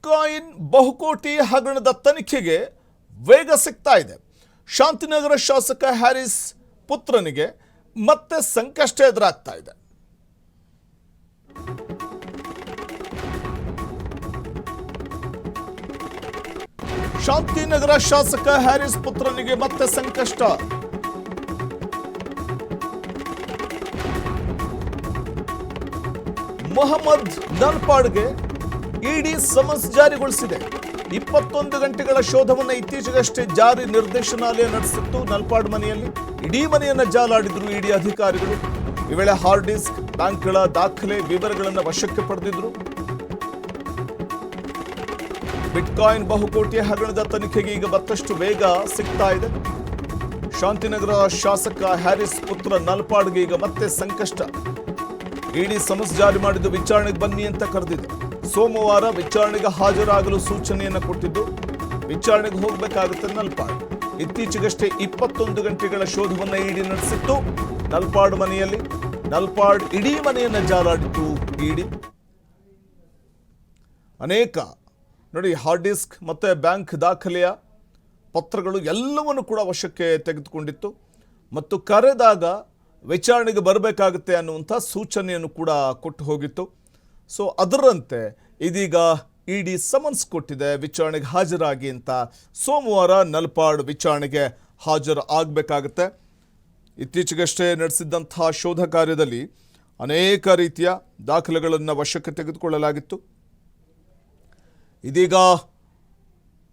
Bitcoin ಬಹುಕೋಟಿ ಹಗರಣದ ತನಿಖೆಗೆ ವೇಗ ಸಿಗ್ತಾ ಇದೆ. ಶಾಂತಿನಗರ ಶಾಸಕ ಹ್ಯಾರಿಸ್ ಪುತ್ರನಿಗೆ ಮತ್ತೆ ಸಂಕಷ್ಟ ಎದುರಾಗ್ತಾ ಇದೆ. ಶಾಂತಿನಗರ ಶಾಸಕ ಹ್ಯಾರಿಸ್ ಪುತ್ರನಿಗೆ ಮತ್ತೆ ಸಂಕಷ್ಟ. ಮೊಹಮ್ಮದ್ ನಲ್ಪಾಡ್ಗೆ ಇಡಿ ಸಮನ್ಸ್ ಜಾರಿಗೊಳಿಸಿದೆ. 21 ಗಂಟೆಗಳ ಶೋಧವನ್ನು ಇತ್ತೀಚೆಗಷ್ಟೇ ಜಾರಿ ನಿರ್ದೇಶನಾಲಯ ನಡೆಸಿತ್ತು. ನಲ್ಪಾಡ್ ಮನೆಯಲ್ಲಿ ಇಡೀ ಮನೆಯನ್ನ ಜಾಲಾಡಿದ್ರು ಇಡಿ ಅಧಿಕಾರಿಗಳು. ಈ ವೇಳೆ ಹಾರ್ಡ್ ಡಿಸ್ಕ್, ಬ್ಯಾಂಕ್ಗಳ ದಾಖಲೆ ವಿವರಗಳನ್ನು ವಶಕ್ಕೆ ಪಡೆದಿದ್ರು. ಬಿಟ್ಕಾಯಿನ್ ಬಹುಕೋಟಿ ಹಗರಣದ ತನಿಖೆಗೆ ಈಗ ಮತ್ತಷ್ಟು ವೇಗ ಸಿಗ್ತಾ ಇದೆ. ಶಾಂತಿನಗರ ಶಾಸಕ ಹ್ಯಾರಿಸ್ ಪುತ್ರ ನಲ್ಪಾಡ್ಗೆ ಈಗ ಮತ್ತೆ ಸಂಕಷ್ಟ. ಇಡಿ ಸಮನ್ಸ್ ಜಾರಿ ಮಾಡಿದ್ದು ವಿಚಾರಣೆಗೆ ಬನ್ನಿ ಅಂತ ಕರೆದಿದೆ. ಸೋಮವಾರ ವಿಚಾರಣೆಗೆ ಹಾಜರಾಗಲು ಸೂಚನೆಯನ್ನು ಕೊಟ್ಟಿದ್ದು ವಿಚಾರಣೆಗೆ ಹೋಗಬೇಕಾಗುತ್ತೆ ನಲ್ಪಾಡ್. ಇತ್ತೀಚೆಗಷ್ಟೇ 21 ಗಂಟೆಗಳ ಶೋಧವನ್ನು ಇಡಿ ನಡೆಸಿತ್ತು ನಲ್ಪಾಡ್ ಮನೆಯಲ್ಲಿ. ನಲ್ಪಾಡ್ ಇಡೀ ಮನೆಯನ್ನ ಜಾಲಾಡಿತ್ತು ಇಡಿ. ಅನೇಕ ನೋಡಿ ಹಾರ್ಡ್ ಡಿಸ್ಕ್ ಮತ್ತೆ ಬ್ಯಾಂಕ್ ದಾಖಲೆಯ ಪತ್ರಗಳು ಎಲ್ಲವನ್ನು ಕೂಡ ವಶಕ್ಕೆ ತೆಗೆದುಕೊಂಡಿತ್ತು ಮತ್ತು ಕರೆದಾಗ ವಿಚಾರಣೆಗೆ ಬರಬೇಕಾಗುತ್ತೆ ಅನ್ನುವಂಥ ಸೂಚನೆಯನ್ನು ಕೂಡ ಕೊಟ್ಟು ಹೋಗಿತ್ತು. ಸೊ ಅದರಂತೆ ಇದೀಗ ಇಡಿ ಸಮನ್ಸ್ ಕೊಟ್ಟಿದೆ ವಿಚಾರಣೆಗೆ ಹಾಜರಾಗಿ ಅಂತ. ಸೋಮವಾರ ನಲ್ಪಾಡ್ ವಿಚಾರಣೆಗೆ ಹಾಜರು ಆಗಬೇಕಾಗುತ್ತೆ. ಇತ್ತೀಚೆಗಷ್ಟೇ ನಡೆಸಿದ್ದಂತಹ ಶೋಧ ಕಾರ್ಯದಲ್ಲಿ ಅನೇಕ ರೀತಿಯ ದಾಖಲೆಗಳನ್ನು ವಶಕ್ಕೆ ತೆಗೆದುಕೊಳ್ಳಲಾಗಿತ್ತು. ಇದೀಗ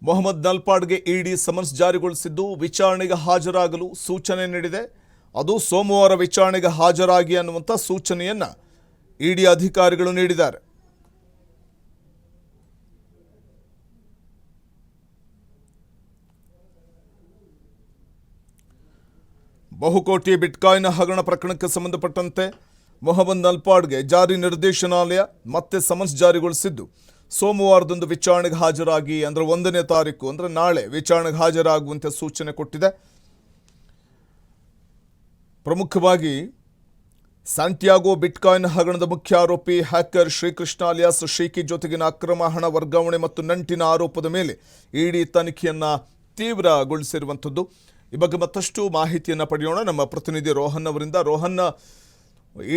ಮೊಹಮ್ಮದ್ ನಲ್ಪಾಡ್ಗೆ ಇಡಿ ಸಮನ್ಸ್ ಜಾರಿಗೊಳಿಸಿದ್ದು ವಿಚಾರಣೆಗೆ ಹಾಜರಾಗಲು ಸೂಚನೆ ನೀಡಿದೆ. ಅದು ಸೋಮವಾರ ವಿಚಾರಣೆಗೆ ಹಾಜರಾಗಿ ಅನ್ನುವಂಥ ಸೂಚನೆಯನ್ನ ಇಡಿ ಅಧಿಕಾರಿಗಳು ನೀಡಿದ್ದಾರೆ. ಬಹುಕೋಟಿ ಬಿಟ್ಕಾಯಿನ್ ಹಗರಣ ಪ್ರಕರಣಕ್ಕೆ ಸಂಬಂಧಪಟ್ಟಂತೆ ಮೊಹಮ್ಮದ್ ನಲ್ಪಾಡ್ಗೆ ಜಾರಿ ನಿರ್ದೇಶನಾಲಯ ಮತ್ತೆ ಸಮನ್ಸ್ ಜಾರಿಗೊಳಿಸಿದ್ದು ಸೋಮವಾರದಂದು ವಿಚಾರಣೆಗೆ ಹಾಜರಾಗಿ ಅಂದರೆ 1ನೇ ತಾರೀಕು ಅಂದರೆ ನಾಳೆ ವಿಚಾರಣೆಗೆ ಹಾಜರಾಗುವಂತೆ ಸೂಚನೆ ಕೊಟ್ಟಿದೆ. ಪ್ರಮುಖವಾಗಿ ಸ್ಯಾಂಟಿಯಾಗೋ ಬಿಟ್ಕಾಯಿನ್ ಹಗರಣದ ಮುಖ್ಯ ಆರೋಪಿ ಹ್ಯಾಕರ್ ಶ್ರೀಕೃಷ್ಣ ಅಲಿಯಾಸ್ ಶೇಖಿ ಜೊತೆಗಿನ ಅಕ್ರಮ ಹಣ ವರ್ಗಾವಣೆ ಮತ್ತು ನಂಟಿನ ಆರೋಪದ ಮೇಲೆ ಇಡಿ ತನಿಖೆಯನ್ನು ತೀವ್ರಗೊಳಿಸಿರುವಂಥದ್ದು. ಈ ಬಗ್ಗೆ ಮತ್ತಷ್ಟು ಮಾಹಿತಿಯನ್ನು ಪಡೆಯೋಣ ನಮ್ಮ ಪ್ರತಿನಿಧಿ ರೋಹನ್ ಅವರಿಂದ. ರೋಹನ್,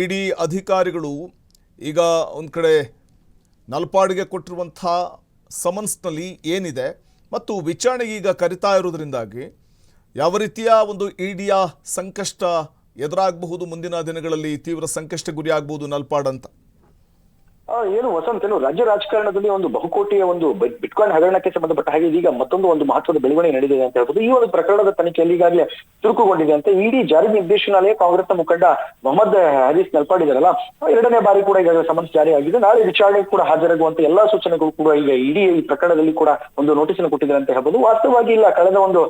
ಇಡಿ ಅಧಿಕಾರಿಗಳು ಈಗ ಒಂದು ಕಡೆ ನಲ್ಪಾಡ್ಗೆ ಕೊಟ್ಟಿರುವಂಥ ಸಮನ್ಸ್ನಲ್ಲಿ ಏನಿದೆ ಮತ್ತು ವಿಚಾರಣೆಗೆ ಈಗ ಕರಿತಾ ಇರೋದ್ರಿಂದಾಗಿ ಯಾವ ರೀತಿಯ ಒಂದು ಇಡಿಯ ಸಂಕಷ್ಟ ಎದುರಾಗಬಹುದು, ಮುಂದಿನ ದಿನಗಳಲ್ಲಿ ತೀವ್ರ ಸಂಕಷ್ಟ ಗುರಿ ಆಗಬಹುದು ನಲ್ಪಾಡ್ ಅಂತ? ಏನು ವಸಂತ್, ರಾಜ್ಯ ರಾಜಕಾರಣದಲ್ಲಿ ಒಂದು ಬಹುಕೋಟಿಯ ಒಂದು ಬಿಟ್ಕಾಯಿನ್ ಹಗರಣಕ್ಕೆ ಸಂಬಂಧಪಟ್ಟ ಹಾಗೆ ಈಗ ಮತ್ತೊಂದು ಒಂದು ಮಹತ್ವದ ಬೆಳವಣಿಗೆ ನಡೆದಿದೆ ಅಂತ ಹೇಳ್ಬೋದು. ಈ ಒಂದು ಪ್ರಕರಣದ ತನಿಖೆಯಲ್ಲಿ ಈಗಾಗಲೇ ಚುರುಕುಗೊಂಡಿದೆ ಅಂತ ಇಡಿ ಜಾರಿ ನಿರ್ದೇಶನಾಲಯ ಕಾಂಗ್ರೆಸ್ನ ಮುಖಂಡ ಮೊಹಮ್ಮದ್ ಹ್ಯಾರಿಸ್ ನಲ್ಪಾಡ್ ಇದಾರಲ್ಲ, 2ನೇ ಬಾರಿ ಕೂಡ ಈಗ ಸಮನ್ಸ್ ಜಾರಿ ಆಗಿದೆ. ನಾಳೆ ವಿಚಾರಣೆಗೆ ಕೂಡ ಹಾಜರಾಗುವಂತ ಎಲ್ಲಾ ಸೂಚನೆಗಳು ಕೂಡ ಈಗ ಇಡಿ ಈ ಪ್ರಕರಣದಲ್ಲಿ ಕೂಡ ಒಂದು ನೋಟಿಸ್ ಅನ್ನು ಕೊಟ್ಟಿದ್ದಾರೆ ಅಂತ ಹೇಳ್ಬೋದು. ವಾಸ್ತವವಾಗಿ ಇಲ್ಲ, ಕಳೆದ ಒಂದು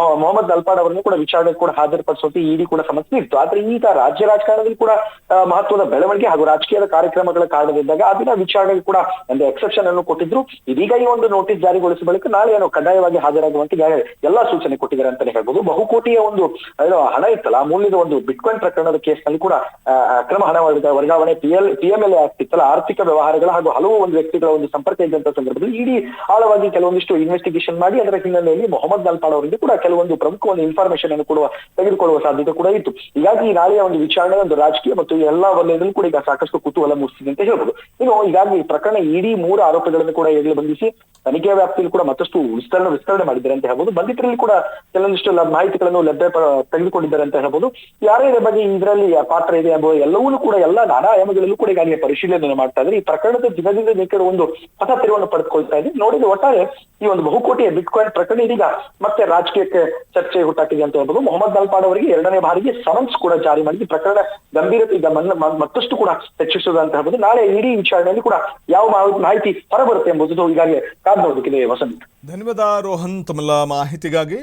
ಮೊಹಮ್ಮದ್ ನಲ್ಪಾಡ್ ಅವರನ್ನು ಕೂಡ ವಿಚಾರಣೆಗೆ ಕೂಡ ಹಾಜರುಪಡಿಸುವಂತೆ ಇಡಿ ಕೂಡ ಸಮನ್ಸ್ ನೀಡಿತ್ತು. ಆದ್ರೆ ಈಗ ರಾಜ್ಯ ರಾಜಕಾರಣದಲ್ಲಿ ಕೂಡ ಮಹತ್ವದ ಬೆಳವಣಿಗೆ ಹಾಗೂ ರಾಜಕೀಯದ ಕಾರ್ಯಕ್ರಮಗಳ ಕಾರಣದಿಂದಾಗ ಆ ದಿನ ವಿಚಾರಣೆಗೆ ಕೂಡ ಒಂದು ಎಕ್ಸೆಪ್ಷನ್ ಅನ್ನು ಕೊಟ್ಟಿದ್ರು. ಇದೀಗ ಈ ಒಂದು ನೋಟಿಸ್ ಜಾರಿಗೊಳಿಸಿದ ಬಳಿಕ ನಾಳೆ ಕಡ್ಡಾಯವಾಗಿ ಹಾಜರಾಗುವಂತೆ ಎಲ್ಲಾ ಸೂಚನೆ ಕೊಟ್ಟಿದ್ದಾರೆ ಅಂತಾನೆ ಹೇಳ್ಬೋದು. ಬಹುಕೋಟಿಯ ಒಂದು ಹಣ ಇತ್ತಲ್ಲ, ಅಮೂಲ್ಯದ ಒಂದು ಬಿಟ್ಕಾಯಿನ್ ಪ್ರಕರಣದ ಕೇಸ್ ನಲ್ಲಿ ಕೂಡ ಅಕ್ರಮ ಹಣ ವರ್ಗಾವಣೆ, PMLA ಆಕ್ಟ್ ಇತ್ತಲ್ಲ, ಆರ್ಥಿಕ ವ್ಯವಹಾರಗಳ ಹಾಗೂ ಹಲವು ಒಂದು ವ್ಯಕ್ತಿಗಳ ಒಂದು ಸಂಪರ್ಕ ಇದ್ದಂತ ಸಂದರ್ಭದಲ್ಲಿ ಇಡಿ ಆಳವಾಗಿ ಕೆಲವೊಂದಿಷ್ಟು ಇನ್ವೆಸ್ಟಿಗೇಷನ್ ಮಾಡಿ ಅದರ ಹಿನ್ನೆಲೆಯಲ್ಲಿ ಮೊಹಮ್ಮದ್ ನಲ್ಪಾಡ್ ಅವರಿಗೆ ಕೂಡ ಕೆಲವೊಂದು ಪ್ರಮುಖ ಒಂದು ಇನ್ಫಾರ್ಮೇಶನ್ ಅನ್ನು ಕೂಡ ತೆಗೆದುಕೊಳ್ಳುವ ಸಾಧ್ಯತೆ ಕೂಡ ಇತ್ತು. ಹೀಗಾಗಿ ನಾಳೆಯ ಒಂದು ವಿಚಾರಣೆ ಒಂದು ರಾಜಕೀಯ ಮತ್ತು ಎಲ್ಲಾ ವಲಯದಲ್ಲೂ ಕೂಡ ಈಗ ಸಾಕಷ್ಟು ಕುತೂಹಲ ಮೂಡಿಸಿದೆ ಅಂತ ಹೇಳ್ಬೋದು. ಇನ್ನು ಈಗಾಗಿ ಈ ಪ್ರಕರಣ ಇಡಿ 3 ಆರೋಪಿಗಳನ್ನು ಕೂಡ ಈಗಲೇ ಬಂಧಿಸಿ ತನಿಖೆಯ ವ್ಯಾಪ್ತಿಯಲ್ಲಿ ಕೂಡ ಮತ್ತಷ್ಟು ವಿಸ್ತರಣೆ ಮಾಡಿದ್ದಾರೆ ಅಂತ ಹೇಳ್ಬೋದು. ಬಂಧಿತರಲ್ಲಿ ಕೂಡ ಕೆಲವೊಂದಿಷ್ಟು ಮಾಹಿತಿಗಳನ್ನು ತೆಗೆದುಕೊಂಡಿದ್ದಾರೆ ಅಂತ ಹೇಳ್ಬೋದು. ಯಾರ್ಯಾರ ಬಗ್ಗೆ ಇದರಲ್ಲಿ ಪಾತ್ರ ಇದೆ ಎಂಬ ಎಲ್ಲವೂ ಕೂಡ ಎಲ್ಲಾ ನಾನಾ ಆಯಾಮಗಳಲ್ಲೂ ಕೂಡ ಈಗಾಗಲೇ ಪರಿಶೀಲನೆ ಮಾಡ್ತಾ ಇದ್ದಾರೆ. ಈ ಪ್ರಕರಣದ ದಿನದಿಂದ ದಿನಕ್ಕೆ ಒಂದು ಹೊಸ ತಿರುವನ್ನು ಪಡೆದುಕೊಳ್ತಾ ಇದೆ. ನೋಡಿದ್ರೆ ಒಟ್ಟಾರೆ ಈ ಒಂದು ಬಹುಕೋಟಿಯ ಬಿಟ್ಕಾಯಿನ್ ಪ್ರಕರಣ ಇದೀಗ ಮತ್ತೆ ರಾಜಕೀಯಕ್ಕೆ ಚರ್ಚೆ ಹುಟ್ಟಾಕಿದೆ ಅಂತ ಹೇಳ್ಬೋದು. ಮೊಹಮ್ಮದ್ ನಲ್ಪಾಡ್ ಅವರಿಗೆ 2ನೇ ಬಾರಿಗೆ ಸಮನ್ಸ್ ಕೂಡ ಜಾರಿ ಮಾಡಿ ಪ್ರಕರಣ ಗಂಭೀರತೆ ಈಗ ಮತ್ತಷ್ಟು ಕೂಡ ಹೆಚ್ಚಿಸುವುದು ಅಂತ ಹೇಳ್ಬೋದು. ನಾಳೆ ಇಡೀ ವಿಚಾರಣೆಯಲ್ಲಿ ಕೂಡ ಯಾವ ಮಾಹಿತಿ ಹೊರಬರುತ್ತೆ ಎಂಬುದು ಈಗಾಗಲೇ ಕಾದು ನೋಡಬೇಕಿದೆ ವಸಂತ್. ಧನ್ಯವಾದ ರೋಹನ್ ತಮ್ಮೆಲ್ಲ ಮಾಹಿತಿಗಾಗಿ.